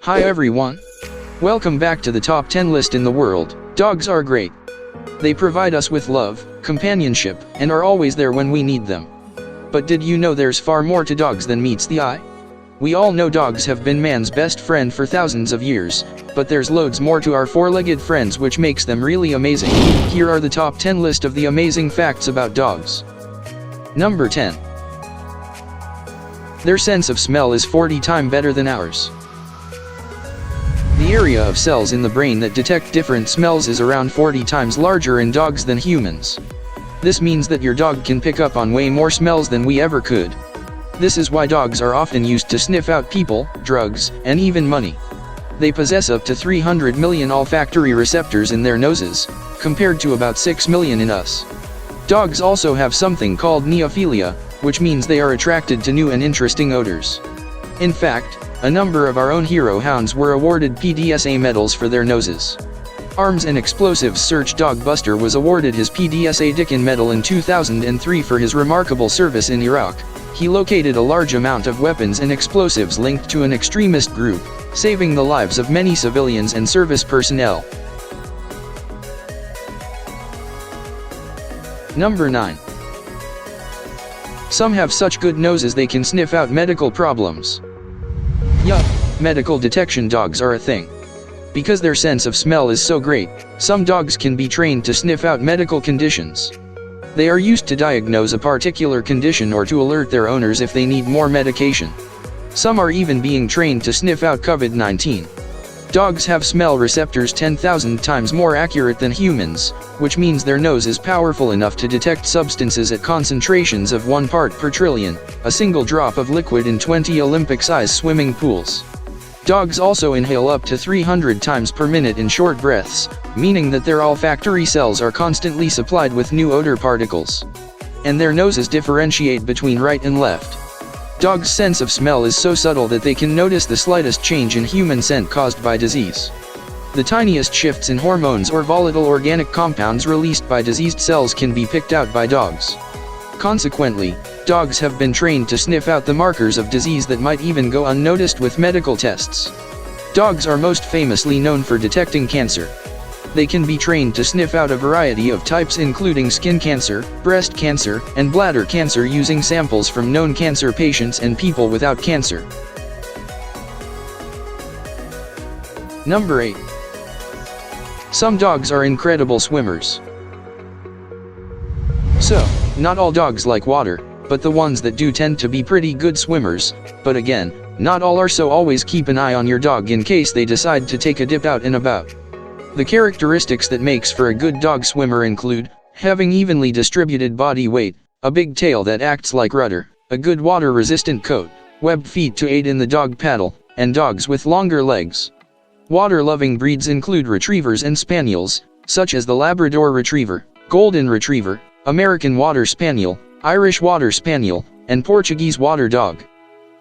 Hi everyone. Welcome back to the top 10 list in the world. Dogs are great. They provide us with love, companionship, and are always there when we need them. But did you know there's far more to dogs than meets the eye? We all know dogs have been man's best friend for thousands of years, but there's loads more to our four-legged friends which makes them really amazing. Here are the top 10 list of the amazing facts about dogs. Number 10. Their sense of smell is 40 times better than ours. The area of cells in the brain that detect different smells is around 40 times larger in dogs than humans. This means that your dog can pick up on way more smells than we ever could. This is why dogs are often used to sniff out people, drugs, and even money. They possess up to 300 million olfactory receptors in their noses, compared to about 6 million in us. Dogs also have something called neophilia, which means they are attracted to new and interesting odors. In fact, a number of our own hero hounds were awarded PDSA medals for their noses. Arms and Explosives search dog Buster was awarded his PDSA Dickin Medal in 2003 for his remarkable service in Iraq. He located a large amount of weapons and explosives linked to an extremist group, saving the lives of many civilians and service personnel. Number 9. Some have such good noses they can sniff out medical problems. Yup, medical detection dogs are a thing. Because their sense of smell is so great, some dogs can be trained to sniff out medical conditions. They are used to diagnose a particular condition or to alert their owners if they need more medication. Some are even being trained to sniff out COVID-19. Dogs have smell receptors 10,000 times more accurate than humans, which means their nose is powerful enough to detect substances at concentrations of 1 part per trillion, a single drop of liquid in 20 Olympic-sized swimming pools. Dogs also inhale up to 300 times per minute in short breaths, meaning that their olfactory cells are constantly supplied with new odor particles. And their noses differentiate between right and left. Dogs' sense of smell is so subtle that they can notice the slightest change in human scent caused by disease. The tiniest shifts in hormones or volatile organic compounds released by diseased cells can be picked out by dogs. Consequently, dogs have been trained to sniff out the markers of disease that might even go unnoticed with medical tests. Dogs are most famously known for detecting cancer. They can be trained to sniff out a variety of types including skin cancer, breast cancer, and bladder cancer using samples from known cancer patients and people without cancer. Number 8. Some dogs are incredible swimmers. So, not all dogs like water, but the ones that do tend to be pretty good swimmers, but again, not all are, so always keep an eye on your dog in case they decide to take a dip out and about. The characteristics that makes for a good dog swimmer include having evenly distributed body weight, a big tail that acts like rudder, a good water-resistant coat, webbed feet to aid in the dog paddle, and dogs with longer legs. Water-loving breeds include retrievers and spaniels, such as the Labrador Retriever, Golden Retriever, American Water Spaniel, Irish Water Spaniel, and Portuguese Water Dog.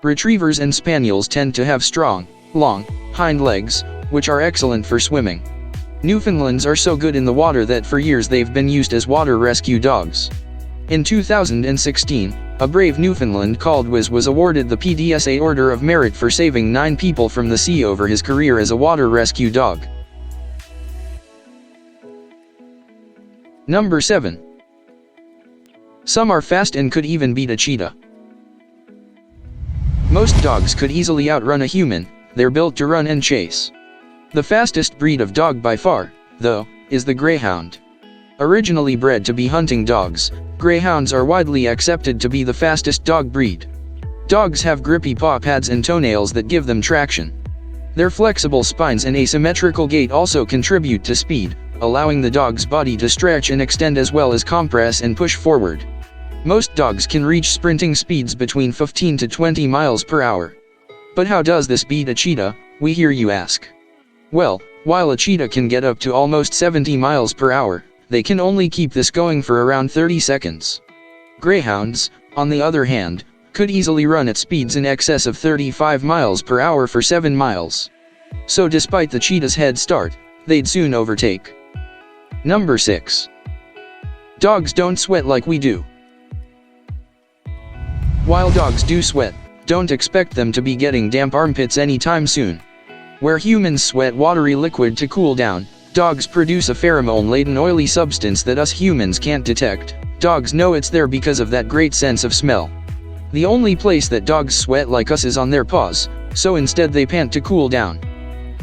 Retrievers and spaniels tend to have strong, long, hind legs, which are excellent for swimming. Newfoundlands are so good in the water that for years they've been used as water rescue dogs. In 2016, a brave Newfoundland called Wiz was awarded the PDSA Order of Merit for saving 9 people from the sea over his career as a water rescue dog. Number 7. Some are fast and could even beat a cheetah. Most dogs could easily outrun a human, they're built to run and chase. The fastest breed of dog by far, though, is the greyhound. Originally bred to be hunting dogs, greyhounds are widely accepted to be the fastest dog breed. Dogs have grippy paw pads and toenails that give them traction. Their flexible spines and asymmetrical gait also contribute to speed, allowing the dog's body to stretch and extend as well as compress and push forward. Most dogs can reach sprinting speeds between 15 to 20 miles per hour. But how does this beat a cheetah, we hear you ask? Well, while a cheetah can get up to almost 70 miles per hour, they can only keep this going for around 30 seconds. Greyhounds, on the other hand, could easily run at speeds in excess of 35 miles per hour for 7 miles. So despite the cheetah's head start, they'd soon overtake. Number 6. Dogs don't sweat like we do. While dogs do sweat, don't expect them to be getting damp armpits anytime soon. Where humans sweat watery liquid to cool down, dogs produce a pheromone-laden oily substance that us humans can't detect. Dogs know it's there because of that great sense of smell. The only place that dogs sweat like us is on their paws, so instead they pant to cool down.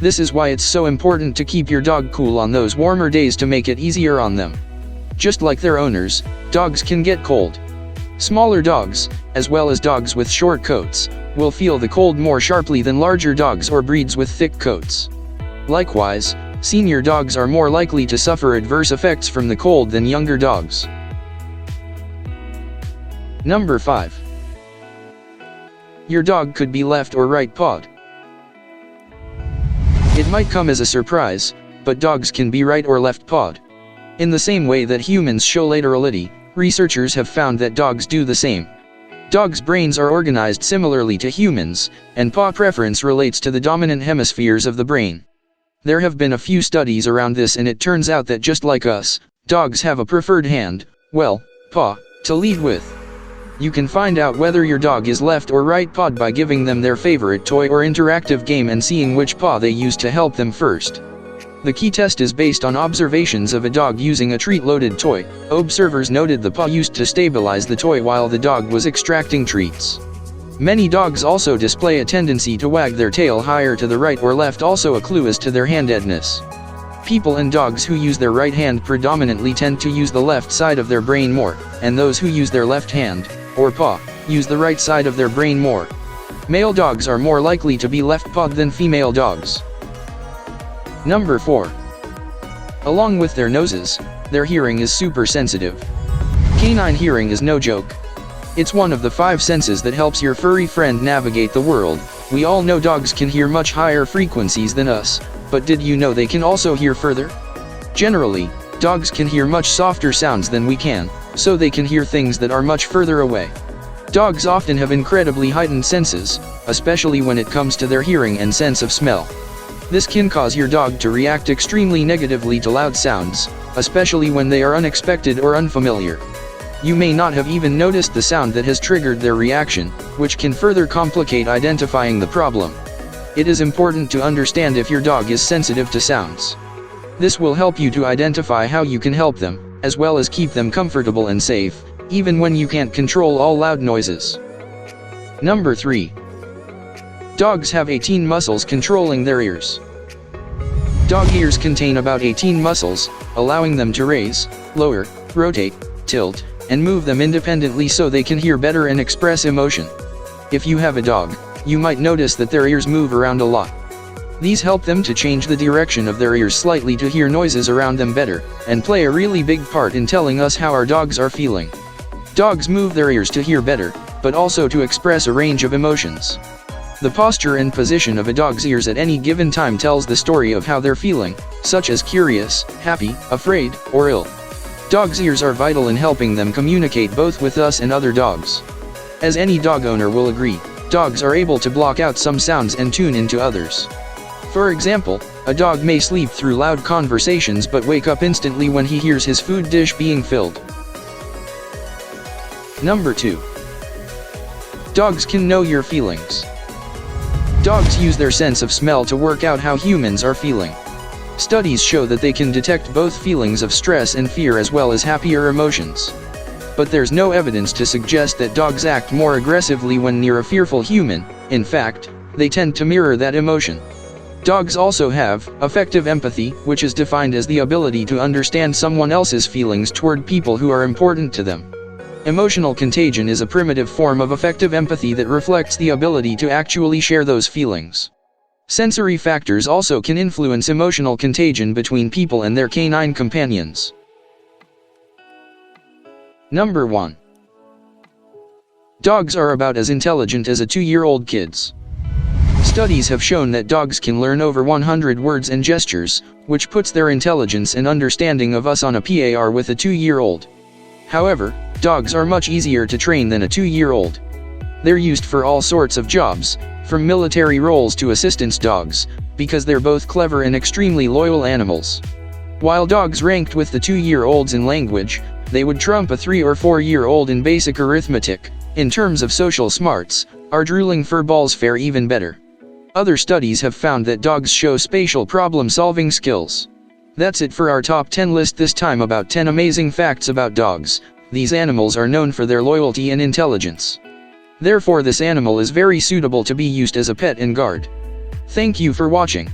This is why it's so important to keep your dog cool on those warmer days to make it easier on them. Just like their owners, dogs can get cold. Smaller dogs, as well as dogs with short coats, will feel the cold more sharply than larger dogs or breeds with thick coats. Likewise, senior dogs are more likely to suffer adverse effects from the cold than younger dogs. Number 5. Your dog could be left or right-pawed. It might come as a surprise, but dogs can be right or left-pawed. In the same way that humans show laterality, researchers have found that dogs do the same. Dogs' brains are organized similarly to humans, and paw preference relates to the dominant hemispheres of the brain. There have been a few studies around this, and it turns out that just like us, dogs have a preferred hand, well, paw, to lead with. You can find out whether your dog is left or right-pawed by giving them their favorite toy or interactive game and seeing which paw they use to help them first. The key test is based on observations of a dog using a treat-loaded toy. Observers noted the paw used to stabilize the toy while the dog was extracting treats. Many dogs also display a tendency to wag their tail higher to the right or left, also a clue as to their handedness. People and dogs who use their right hand predominantly tend to use the left side of their brain more, and those who use their left hand, or paw, use the right side of their brain more. Male dogs are more likely to be left-pawed than female dogs. Number 4. Along with their noses, their hearing is super sensitive. Canine hearing is no joke. It's one of the 5 senses that helps your furry friend navigate the world. We all know dogs can hear much higher frequencies than us, but did you know they can also hear further? Generally, dogs can hear much softer sounds than we can, so they can hear things that are much further away. Dogs often have incredibly heightened senses, especially when it comes to their hearing and sense of smell. This can cause your dog to react extremely negatively to loud sounds, especially when they are unexpected or unfamiliar. You may not have even noticed the sound that has triggered their reaction, which can further complicate identifying the problem. It is important to understand if your dog is sensitive to sounds. This will help you to identify how you can help them, as well as keep them comfortable and safe, even when you can't control all loud noises. Number 3. Dogs have 18 muscles controlling their ears. Dog ears contain about 18 muscles, allowing them to raise, lower, rotate, tilt, and move them independently so they can hear better and express emotion. If you have a dog, you might notice that their ears move around a lot. These help them to change the direction of their ears slightly to hear noises around them better, and play a really big part in telling us how our dogs are feeling. Dogs move their ears to hear better, but also to express a range of emotions. The posture and position of a dog's ears at any given time tells the story of how they're feeling, such as curious, happy, afraid, or ill. Dogs' ears are vital in helping them communicate both with us and other dogs. As any dog owner will agree, dogs are able to block out some sounds and tune into others. For example, a dog may sleep through loud conversations but wake up instantly when he hears his food dish being filled. Number 2. Dogs can know your feelings. Dogs use their sense of smell to work out how humans are feeling. Studies show that they can detect both feelings of stress and fear as well as happier emotions. But there's no evidence to suggest that dogs act more aggressively when near a fearful human. In fact, they tend to mirror that emotion. Dogs also have affective empathy, which is defined as the ability to understand someone else's feelings toward people who are important to them. Emotional contagion is a primitive form of affective empathy that reflects the ability to actually share those feelings. Sensory factors also can influence emotional contagion between people and their canine companions. Number 1. Dogs are about as intelligent as a 2-year-old kids. Studies have shown that dogs can learn over 100 words and gestures, which puts their intelligence and understanding of us on a par with a 2-year-old. However, dogs are much easier to train than a 2-year-old. They're used for all sorts of jobs, from military roles to assistance dogs, because they're both clever and extremely loyal animals. While dogs ranked with the 2-year-olds in language, they would trump a 3 or 4-year-old in basic arithmetic. In terms of social smarts, our drooling furballs fare even better. Other studies have found that dogs show spatial problem-solving skills. That's it for our top 10 list this time about 10 amazing facts about dogs. These animals are known for their loyalty and intelligence. Therefore this animal is very suitable to be used as a pet and guard. Thank you for watching.